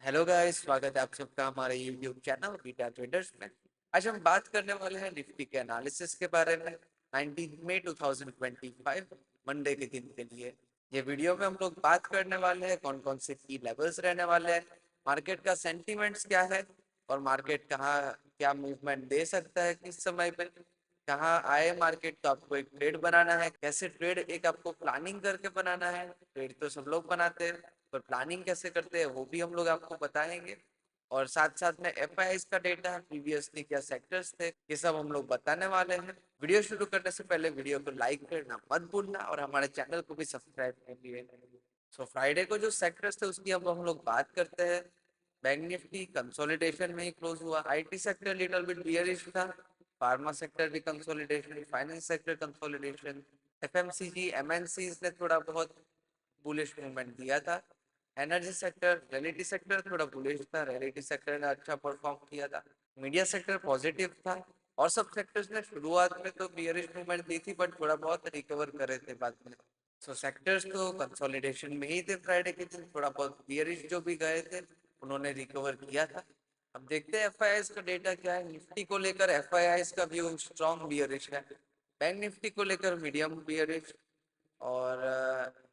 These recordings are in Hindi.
हेलो गाइस, स्वागत है आप सबका हमारे यूट्यूब चैनल बीटा ट्रेडर्स में। आज हम बात करने वाले हैं निफ्टी के एनालिसिस के बारे में। 19 मई 2025 मंडे के दिन के लिए ये वीडियो में हम लोग बात करने वाले हैं कौन कौन से की लेवल्स रहने वाले हैं, मार्केट का सेंटीमेंट्स क्या है और मार्केट कहाँ क्या मूवमेंट दे सकता है किस समय पे, कहाँ आए मार्केट। तो आपको एक ट्रेड बनाना है, कैसे ट्रेड एक आपको प्लानिंग करके बनाना है। ट्रेड तो सब लोग बनाते हैं पर प्लानिंग कैसे करते हैं वो भी हम लोग आपको बताएंगे। और साथ साथ में एफआईआईस का डेटा, प्रीवियसली क्या सेक्टर्स थे, ये सब हम लोग बताने वाले हैं। वीडियो शुरू करने से पहले वीडियो को लाइक करना मत भूलना और हमारे चैनल को भी सब्सक्राइब कर लिए। सो फ्राइडे को जो सेक्टर्स थे उसकी अब हम लोग बात करते हैं। बैंक निफ्टी कंसोलिडेशन में ही क्लोज हुआ। IT sector little bit bearish था, फार्मा सेक्टर भी consolidation, finance sector consolidation, FMCG MNCs ने थोड़ा बहुत बुलिश मूवमेंट दिया था। एनर्जी सेक्टर, रियलिटी सेक्टर थोड़ा बुलिश था, रियलिटी सेक्टर ने अच्छा परफॉर्म किया था। मीडिया सेक्टर पॉजिटिव था और सब सेक्टर्स ने शुरुआत में तो बियरिश मूवमेंट दी थी बट थोड़ा बहुत रिकवर करे थे बाद में। सो सेक्टर्स तो कंसोलिडेशन में ही थे फ्राइडे के दिन, थोड़ा बहुत बियरिश जो भी गए थे उन्होंने रिकवर किया था। अब देखते हैं एफआईआईस का डेटा क्या है। निफ्टी को लेकर एफआईआईस का व्यू स्ट्रॉन्ग बियरिश है, बैंक निफ्टी को लेकर मीडियम बियरिश और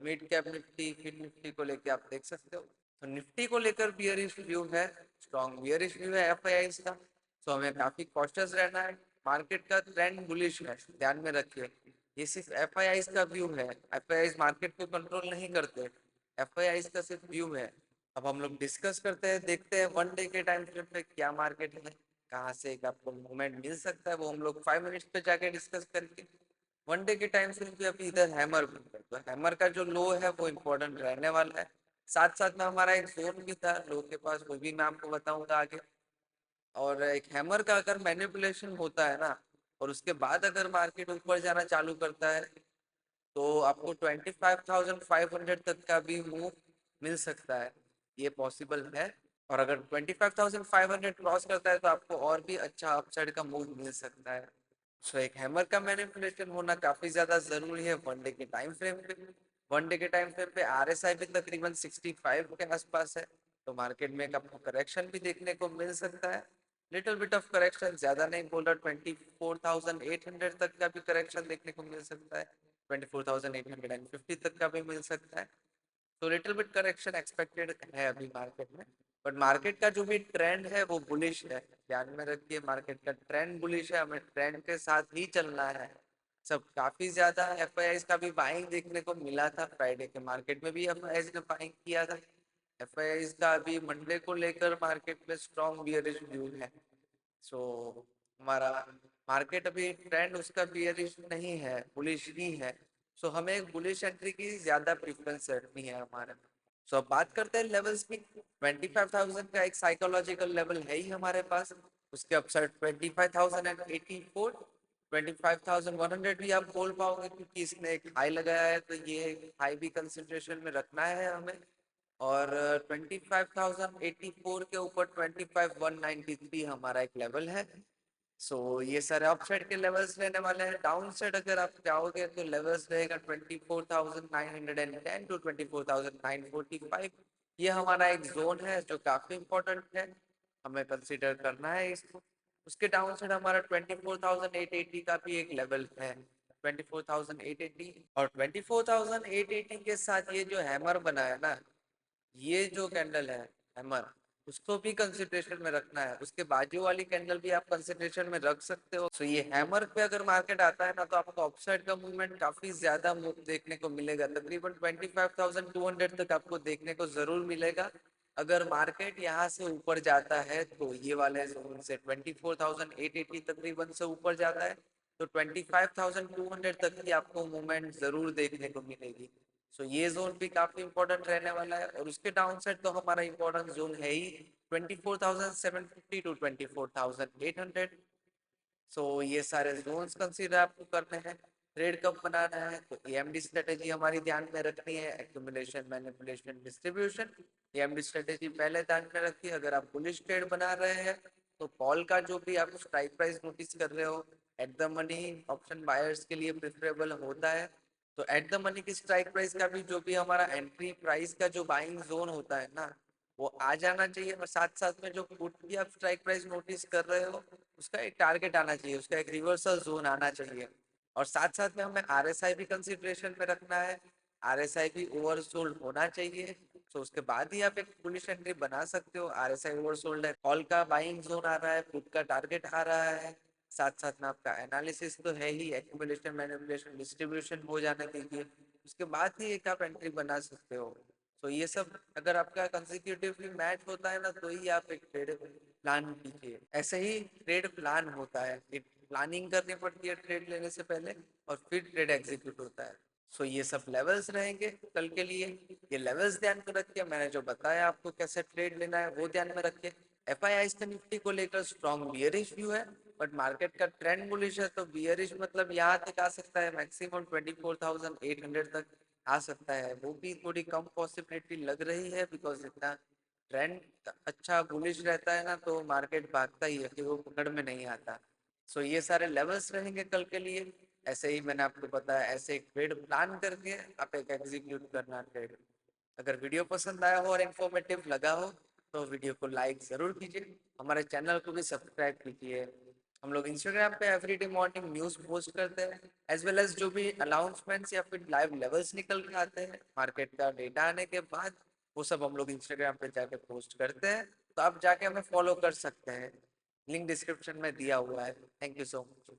mid cap Nifty fin Nifty को लेकर आप देख सकते हो। तो निफ्टी को लेकर बियरिश व्यू है, स्ट्रॉन्ग बियरिश व्यू है एफआईआईस का। तो हमें काफी कॉशियस रहना है। मार्केट का ट्रेंड बुलिश है, ध्यान में रखिए। ये सिर्फ एफआईआईस का व्यू है, एफआईआईस मार्केट को कंट्रोल नहीं करते, एफआईआईस का सिर्फ व्यू है। अब हम लोग डिस्कस करते हैं, देखते हैं वन डे के टाइम फ्रेम पे क्या मार्केट है, कहाँ से एक आपको मूवमेंट मिल सकता है, वो हम लोग 5 मिनट्स पे जाके डिस्कस करेंगे। वन डे के टाइम फ्रेम पे अभी इधर हैमर, तो हैमर का जो लो है वो इम्पोर्टेंट रहने वाला है। साथ साथ में हमारा एक जोन भी था लो के पास, वो भी मैं आपको बताऊंगा आगे। और एक हैमर का अगर मैनिपुलेशन होता है ना और उसके बाद अगर मार्केट ऊपर जाना चालू करता है तो आपको 25,500 तक का भी मूव मिल सकता है, ये पॉसिबल है। और अगर 25,500 क्रॉस करता है तो आपको और भी अच्छा अपसाइड का मूव मिल सकता है। सो एक हैमर का मैनिपुलेशन होना काफी ज्यादा जरूरी है वन डे के टाइम फ्रेम पे। वन डे के टाइम फ्रेम पे आरएसआई भी तकरीबन 65 के आसपास है, तो मार्केट में एक आपको करेक्शन भी देखने को मिल सकता है। लिटिल बिट ऑफ करेक्शन, ज्यादा नहीं बोल रहा, 24,800 तक का भी करेक्शन देखने को मिल सकता है, 24,850 तक का भी मिल सकता है। तो लिटिल बिट करेक्शन एक्सपेक्टेड है अभी मार्केट में। बट मार्केट का जो भी ट्रेंड है वो बुलिश है, ध्यान में रखिए। मार्केट का ट्रेंड बुलिश है, हमें ट्रेंड के साथ ही चलना है। सब काफी ज्यादा एफआईआईस का भी बाइंग देखने को मिला था, फ्राइडे के मार्केट में भी एफआईआईस ने बाइंग किया था। एफआईआईस का अभी मंडे को लेकर मार्केट में स्ट्रॉन्ग बियरिश व्यू है। सो हमारा मार्केट अभी ट्रेंड उसका बियरिश नहीं है, बुलिश ही है। सो हमें एक बुलिश एंट्री की ज्यादा प्रेफरेंस रखनी है हमारे। सो अब बात करते हैं लेवल्स की। 25,000 का एक साइकोलॉजिकल लेवल है ही हमारे पास, उसके अपसाइड 25,084, 25,100 भी आप बोल पाओगे क्योंकि इसने एक हाई लगाया है, तो ये हाई भी कंसिडरेशन में रखना है हमें। और 25,084 के ऊपर 25,193 हमारा एक लेवल है। सो ये सारे अपसाइड के लेवल्स रहने वाले हैं। डाउन साइड अगर आप जाओगे तो लेवल्स रहेगा 24,910 टू 24,945। ये हमारा एक जोन है जो काफी इंपॉर्टेंट है, हमें कंसिडर करना है इसको। उसके डाउन साइड हमारा 24,880 का भी एक लेवल है, 24,880। और 24,880 के साथ ये जो हैमर बना है ना, ये जो कैंडल है हैमर, उसको भी कंसिडरेशन में रखना है। उसके बाजू वाली कैंडल भी आप कंसिडरेशन में रख सकते हो। सो ये हैमर पे अगर मार्केट आता है ना तो आपको अपसाइड का मूवमेंट काफी ज्यादा मूव देखने को मिलेगा, तकरीबन 25,200 तक आपको देखने को जरूर मिलेगा। अगर मार्केट यहाँ से ऊपर जाता है तो ये वाले जोन से 24,880 तकरीबन से ऊपर जाता है तो 25,200 तक की आपको मूवमेंट जरूर देखने को मिलेगी। सो ये जोन भी काफी इंपॉर्टेंट रहने वाला है। और उसके डाउन साइड तो हमारा इंपॉर्टेंट जोन है ही 24,750 टू 24,800। सो ये सारे जोन्स कंसीडर आपको करने हैं। ट्रेड कब बनाना है तो एएमडी स्ट्रेटेजी हमारी ध्यान में रखनी है, accumulation manipulation distribution. AMD strategy पहले ध्यान में रखिए। अगर आप बुलिश ट्रेड बना रहे हैं तो कॉल का जो भी आप स्ट्राइक प्राइस नोटिस कर रहे हो at the money option buyers के लिए प्रेफरेबल होता है। तो एट द मनी की स्ट्राइक प्राइस का भी जो भी हमारा एंट्री प्राइस का जो बाइंग जोन होता है ना, वो आ जाना चाहिए, और साथ साथ में जो पुट की आप स्ट्राइक प्राइस नोटिस कर रहे हो उसका एक टारगेट आना चाहिए, उसका एक रिवर्सल जोन आना चाहिए। और साथ साथ में हमें आरएसआई भी कंसिडरेशन में रखना है, आरएसआई भी ओवरसोल्ड होना चाहिए। तो उसके बाद ही आप एक बुलिश एंट्री बना सकते हो। आरएसआई ओवरसोल्ड है, कॉल का बाइंग जोन आ रहा है, पुट का टारगेट आ रहा है, साथ साथ में आपका एनालिसिस तो है ही, एक्यूमुलेशन मैनिपुलेशन डिस्ट्रीब्यूशन हो जाने दीजिए, उसके बाद ही एक आप एंट्री बना सकते हो। तो ये सब अगर आपका कंसेक्यूटिवली मैच होता है ना, तो ही आप एक ट्रेड प्लान कीजिए। ऐसे ही ट्रेड प्लान होता है, एक प्लानिंग करनी पड़ती है ट्रेड लेने से पहले, और फिर ट्रेड एग्जीक्यूट होता है। सो ये सब लेवल्स रहेंगे कल के लिए, ये लेवल्स ध्यान में रखिए, मैंने जो बताया आपको कैसे ट्रेड लेना है वो ध्यान में रखिए। एफआईआई का निफ्टी को लेकर स्ट्रॉन्ग बियरिश व्यू है, बट मार्केट का ट्रेंड बुलिश है, तो बियरिश मतलब यहाँ तक आ सकता है, मैक्सिमम 24,800 तक आ सकता है, वो भी थोड़ी कम पॉसिबिलिटी लग रही है, बिकॉज इतना ट्रेंड अच्छा बुलिश रहता है ना, तो मार्केट भागता ही है कि वो पकड़ में नहीं आता। सो ये सारे लेवल्स रहेंगे कल के लिए। ऐसे ही मैंने आपको बताया, ऐसे एक ट्रेड प्लान करके आप एक एग्जीक्यूट करना ट्रेड। अगर वीडियो पसंद आया हो और इन्फॉर्मेटिव लगा हो तो वीडियो को लाइक ज़रूर कीजिए, हमारे चैनल को भी सब्सक्राइब कीजिए। हम लोग इंस्टाग्राम पे एवरीडे मॉर्निंग न्यूज़ पोस्ट करते हैं, एज वेल एज जो भी अनाउंसमेंट्स या फिर लाइव लेवल्स निकल के आते हैं मार्केट का डेटा आने के बाद, वो सब हम लोग इंस्टाग्राम पे जाके पोस्ट करते हैं। तो आप जाके हमें फॉलो कर सकते हैं, लिंक डिस्क्रिप्शन में दिया हुआ है। Thank you so much.